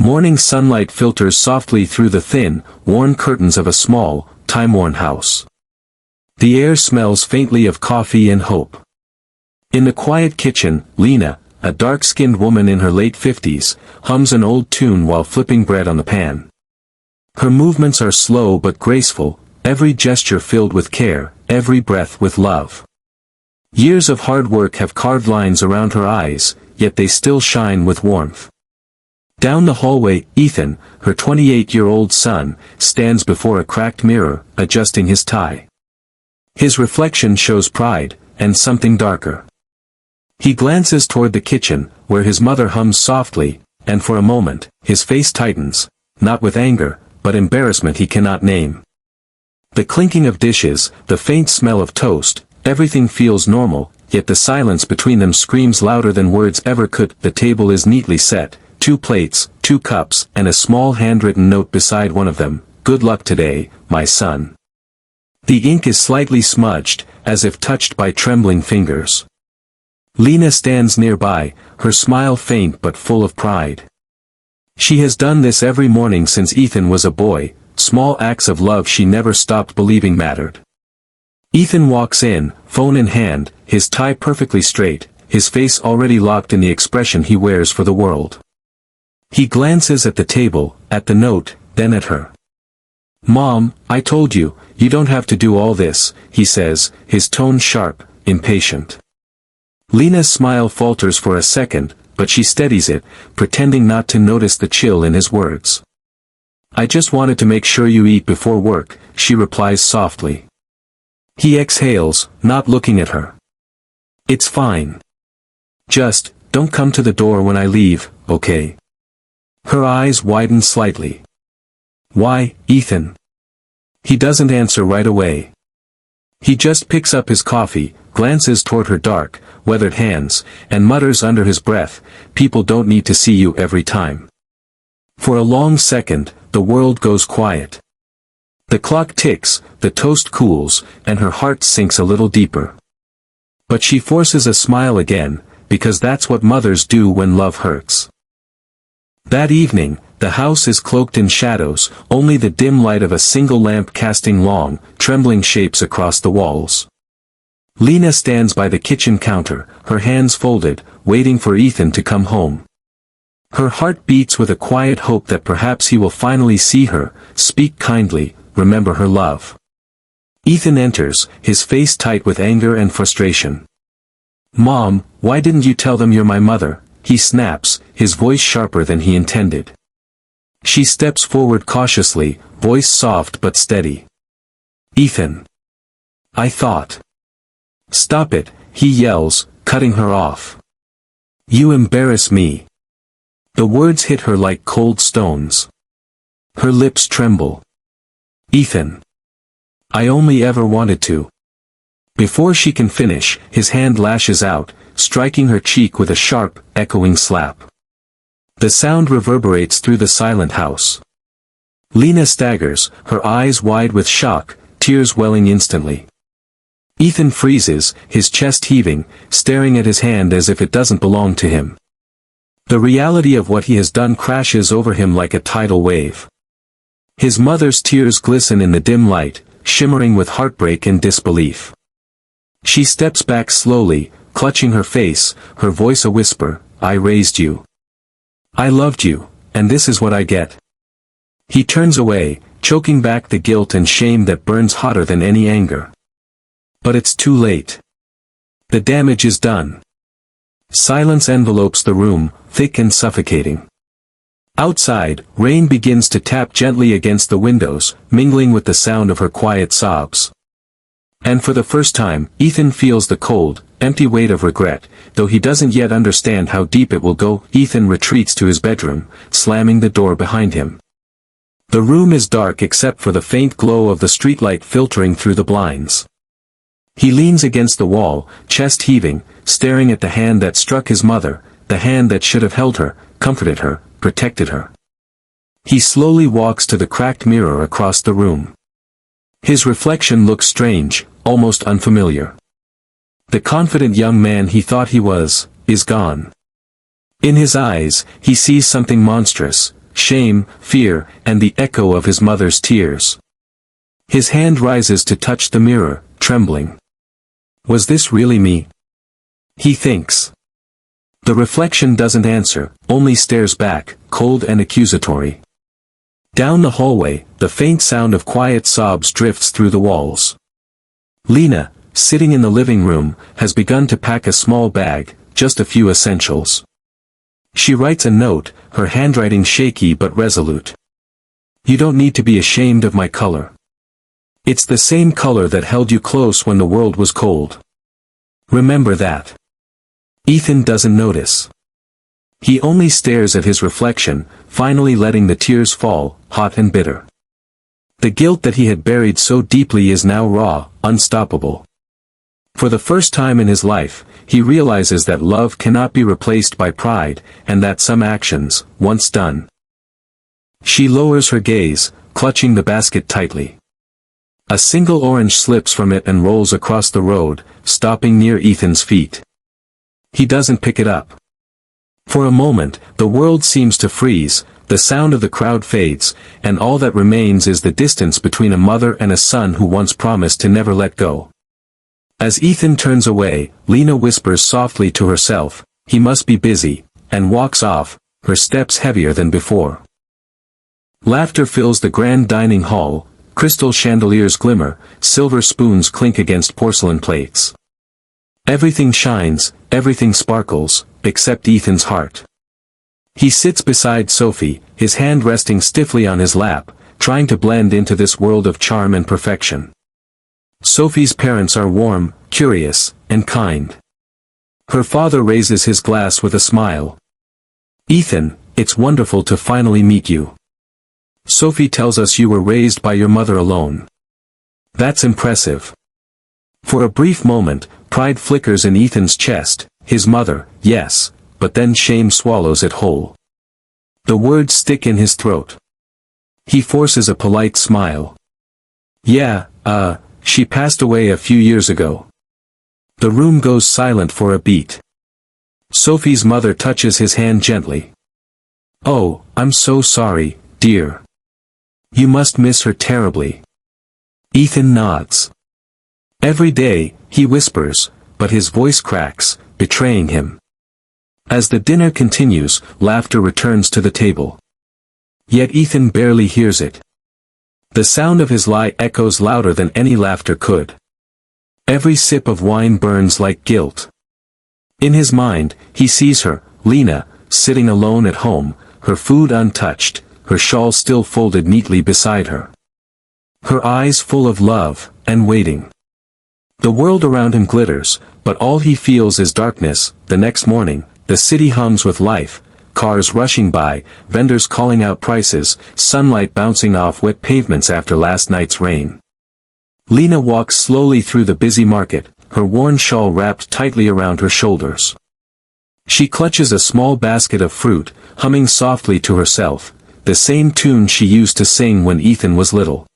Morning sunlight filters softly through the thin, worn curtains of a small, time-worn house. The air smells faintly of coffee and hope. In the quiet kitchen, Lena, a dark-skinned woman in her late 50s, hums an old tune while flipping bread on the pan. Her movements are slow but graceful, every gesture filled with care, every breath with love. Years of hard work have carved lines around her eyes, yet they still shine with warmth. Down the hallway, Ethan, her 28-year-old son, stands before a cracked mirror, adjusting his tie. His reflection shows pride, and something darker. He glances toward the kitchen, where his mother hums softly, and for a moment, his face tightens, not with anger, but embarrassment he cannot name. The clinking of dishes, the faint smell of toast, everything feels normal, yet the silence between them screams louder than words ever could. The table is neatly set, 2 plates, 2 cups, and a small handwritten note beside one of them, "Good luck today, my son." The ink is slightly smudged, as if touched by trembling fingers. Lena stands nearby, her smile faint but full of pride. She has done this every morning since Ethan was a boy, small acts of love she never stopped believing mattered. Ethan walks in, phone in hand, his tie perfectly straight, his face already locked in the expression he wears for the world. He glances at the table, at the note, then at her. "Mom, I told you, you don't have to do all this," he says, his tone sharp, impatient. Lena's smile falters for a second, but she steadies it, pretending not to notice the chill in his words. "I just wanted to make sure you eat before work," she replies softly. He exhales, not looking at her. "It's fine. Just, don't come to the door when I leave, okay?" Her eyes widen slightly. "Why, Ethan?" He doesn't answer right away. He just picks up his coffee, glances toward her dark, weathered hands, and mutters under his breath, "People don't need to see you every time." For a long second, the world goes quiet. The clock ticks, the toast cools, and her heart sinks a little deeper. But she forces a smile again, because that's what mothers do when love hurts. That evening, the house is cloaked in shadows, only the dim light of a single lamp casting long, trembling shapes across the walls. Lena stands by the kitchen counter, her hands folded, waiting for Ethan to come home. Her heart beats with a quiet hope that perhaps he will finally see her, speak kindly, remember her love. Ethan enters, his face tight with anger and frustration. "Mom, why didn't you tell them you're my mother?" he snaps, his voice sharper than he intended. She steps forward cautiously, voice soft but steady. "Ethan. I thought." "Stop it," he yells, cutting her off. "You embarrass me." The words hit her like cold stones. Her lips tremble. "Ethan. I only ever wanted to." Before she can finish, his hand lashes out, striking her cheek with a sharp, echoing slap. The sound reverberates through the silent house. Lena staggers, her eyes wide with shock, tears welling instantly. Ethan freezes, his chest heaving, staring at his hand as if it doesn't belong to him. The reality of what he has done crashes over him like a tidal wave. His mother's tears glisten in the dim light, shimmering with heartbreak and disbelief. She steps back slowly, clutching her face, her voice a whisper, "I raised you. I loved you, and this is what I get." He turns away, choking back the guilt and shame that burns hotter than any anger. But it's too late. The damage is done. Silence envelopes the room, thick and suffocating. Outside, rain begins to tap gently against the windows, mingling with the sound of her quiet sobs. And for the first time, Ethan feels the cold, empty weight of regret, though he doesn't yet understand how deep it will go. Ethan retreats to his bedroom, slamming the door behind him. The room is dark except for the faint glow of the streetlight filtering through the blinds. He leans against the wall, chest heaving, staring at the hand that struck his mother, the hand that should have held her, comforted her, protected her. He slowly walks to the cracked mirror across the room. His reflection looks strange, almost unfamiliar. The confident young man he thought he was, is gone. In his eyes, he sees something monstrous, shame, fear, and the echo of his mother's tears. His hand rises to touch the mirror, trembling. Was this really me? He thinks. The reflection doesn't answer, only stares back, cold and accusatory. Down the hallway, the faint sound of quiet sobs drifts through the walls. Lena, sitting in the living room, has begun to pack a small bag, just a few essentials. She writes a note, her handwriting shaky but resolute. You don't need to be ashamed of my color. It's the same color that held you close when the world was cold. Remember that. Ethan doesn't notice. He only stares at his reflection, finally letting the tears fall, hot and bitter. The guilt that he had buried so deeply is now raw, unstoppable. For the first time in his life, he realizes that love cannot be replaced by pride, and that some actions, once done. She lowers her gaze, clutching the basket tightly. A single orange slips from it and rolls across the road, stopping near Ethan's feet. He doesn't pick it up. For a moment, the world seems to freeze, the sound of the crowd fades, and all that remains is the distance between a mother and a son who once promised to never let go. As Ethan turns away, Lena whispers softly to herself, "He must be busy," and walks off, her steps heavier than before. Laughter fills the grand dining hall, crystal chandeliers glimmer, silver spoons clink against porcelain plates. Everything shines, everything sparkles, except Ethan's heart. He sits beside Sophie, his hand resting stiffly on his lap, trying to blend into this world of charm and perfection. Sophie's parents are warm, curious, and kind. Her father raises his glass with a smile. "Ethan, it's wonderful to finally meet you. Sophie tells us you were raised by your mother alone. That's impressive." For a brief moment, pride flickers in Ethan's chest, his mother, yes, but then shame swallows it whole. The words stick in his throat. He forces a polite smile. "Yeah, she passed away a few years ago." The room goes silent for a beat. Sophie's mother touches his hand gently. "Oh, I'm so sorry, dear. You must miss her terribly." Ethan nods. "Every day," he whispers, but his voice cracks, betraying him. As the dinner continues, laughter returns to the table. Yet Ethan barely hears it. The sound of his lie echoes louder than any laughter could. Every sip of wine burns like guilt. In his mind, he sees her, Lena, sitting alone at home, her food untouched, her shawl still folded neatly beside her. Her eyes full of love, and waiting. The world around him glitters, but all he feels is darkness. The next morning, the city hums with life, cars rushing by, vendors calling out prices, sunlight bouncing off wet pavements after last night's rain. Lena walks slowly through the busy market, her worn shawl wrapped tightly around her shoulders. She clutches a small basket of fruit, humming softly to herself, the same tune she used to sing when Ethan was little.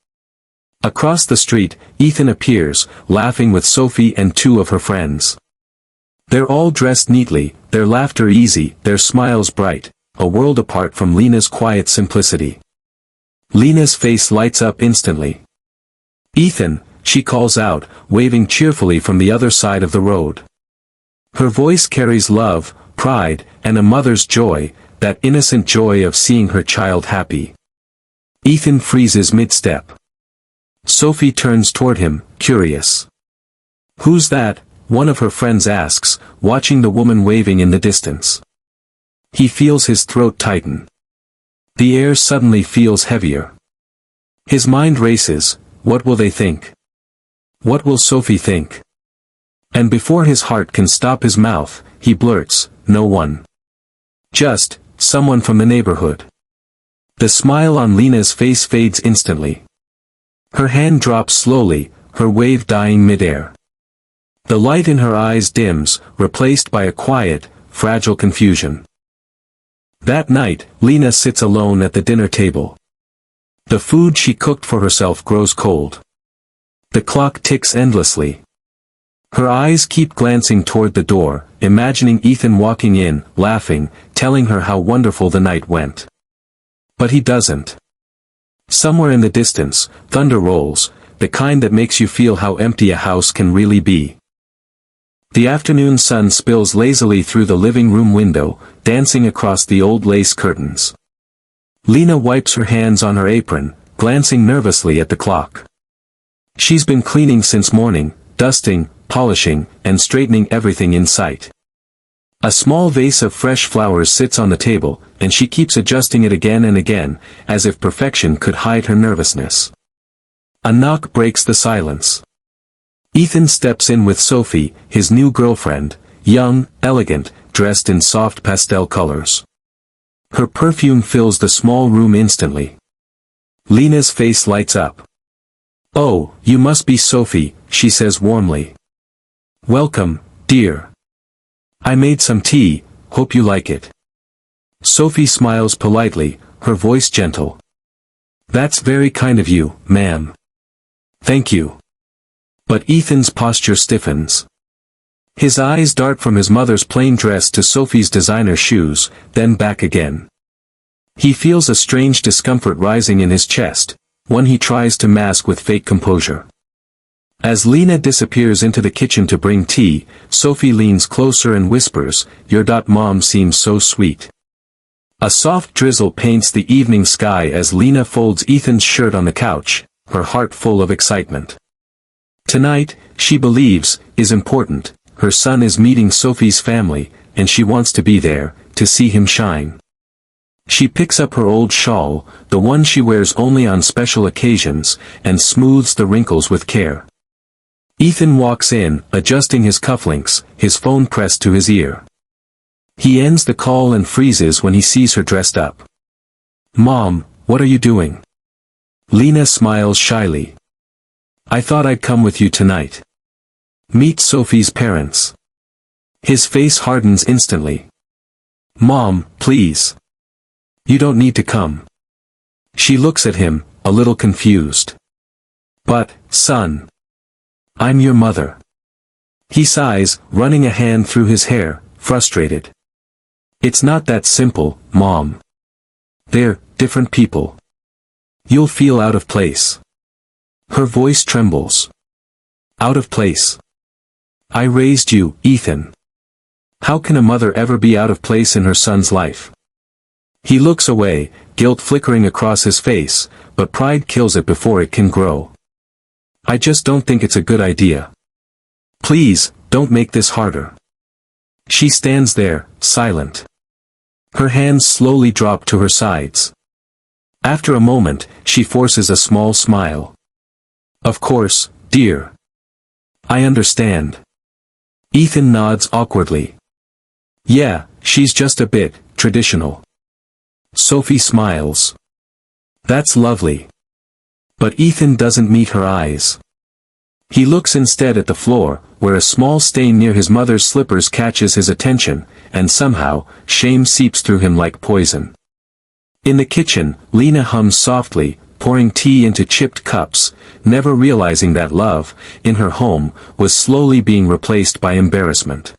Across the street, Ethan appears, laughing with Sophie and two of her friends. They're all dressed neatly, their laughter easy, their smiles bright, a world apart from Lena's quiet simplicity. Lena's face lights up instantly. "Ethan," she calls out, waving cheerfully from the other side of the road. Her voice carries love, pride, and a mother's joy, that innocent joy of seeing her child happy. Ethan freezes mid-step. Sophie turns toward him, curious. "Who's that?" one of her friends asks, watching the woman waving in the distance. He feels his throat tighten. The air suddenly feels heavier. His mind races, what will they think? What will Sophie think? And before his heart can stop his mouth, he blurts, "No one. Just, someone from the neighborhood." The smile on Lena's face fades instantly. Her hand drops slowly, her wave dying midair. The light in her eyes dims, replaced by a quiet, fragile confusion. That night, Lena sits alone at the dinner table. The food she cooked for herself grows cold. The clock ticks endlessly. Her eyes keep glancing toward the door, imagining Ethan walking in, laughing, telling her how wonderful the night went. But he doesn't. Somewhere in the distance, thunder rolls, the kind that makes you feel how empty a house can really be. The afternoon sun spills lazily through the living room window, dancing across the old lace curtains. Lena wipes her hands on her apron, glancing nervously at the clock. She's been cleaning since morning, dusting, polishing, and straightening everything in sight. A small vase of fresh flowers sits on the table, and she keeps adjusting it again and again, as if perfection could hide her nervousness. A knock breaks the silence. Ethan steps in with Sophie, his new girlfriend, young, elegant, dressed in soft pastel colors. Her perfume fills the small room instantly. Lena's face lights up. "Oh, you must be Sophie," she says warmly. "Welcome, dear. I made some tea, hope you like it." Sophie smiles politely, her voice gentle. "That's very kind of you, ma'am." "Thank you." But Ethan's posture stiffens. His eyes dart from his mother's plain dress to Sophie's designer shoes, then back again. He feels a strange discomfort rising in his chest, one he tries to mask with fake composure. As Lena disappears into the kitchen to bring tea, Sophie leans closer and whispers, "Your mom seems so sweet." A soft drizzle paints the evening sky as Lena folds Ethan's shirt on the couch, her heart full of excitement. Tonight, she believes, is important. Her son is meeting Sophie's family, and she wants to be there, to see him shine. She picks up her old shawl, the one she wears only on special occasions, and smooths the wrinkles with care. Ethan walks in, adjusting his cufflinks, his phone pressed to his ear. He ends the call and freezes when he sees her dressed up. "Mom, what are you doing?" Lena smiles shyly. "I thought I'd come with you tonight. Meet Sophie's parents." His face hardens instantly. "Mom, please. You don't need to come." She looks at him, a little confused. "But, son. I'm your mother." He sighs, running a hand through his hair, frustrated. "It's not that simple, Mom. They're different people. You'll feel out of place." Her voice trembles. "Out of place? I raised you, Ethan. How can a mother ever be out of place in her son's life?" He looks away, guilt flickering across his face, but pride kills it before it can grow. "I just don't think it's a good idea. Please, don't make this harder." She stands there, silent. Her hands slowly drop to her sides. After a moment, she forces a small smile. "Of course, dear. I understand." Ethan nods awkwardly. "Yeah, she's just a bit traditional." Sophie smiles. "That's lovely." But Ethan doesn't meet her eyes. He looks instead at the floor, where a small stain near his mother's slippers catches his attention, and somehow, shame seeps through him like poison. In the kitchen, Lena hums softly, pouring tea into chipped cups, never realizing that love, in her home, was slowly being replaced by embarrassment.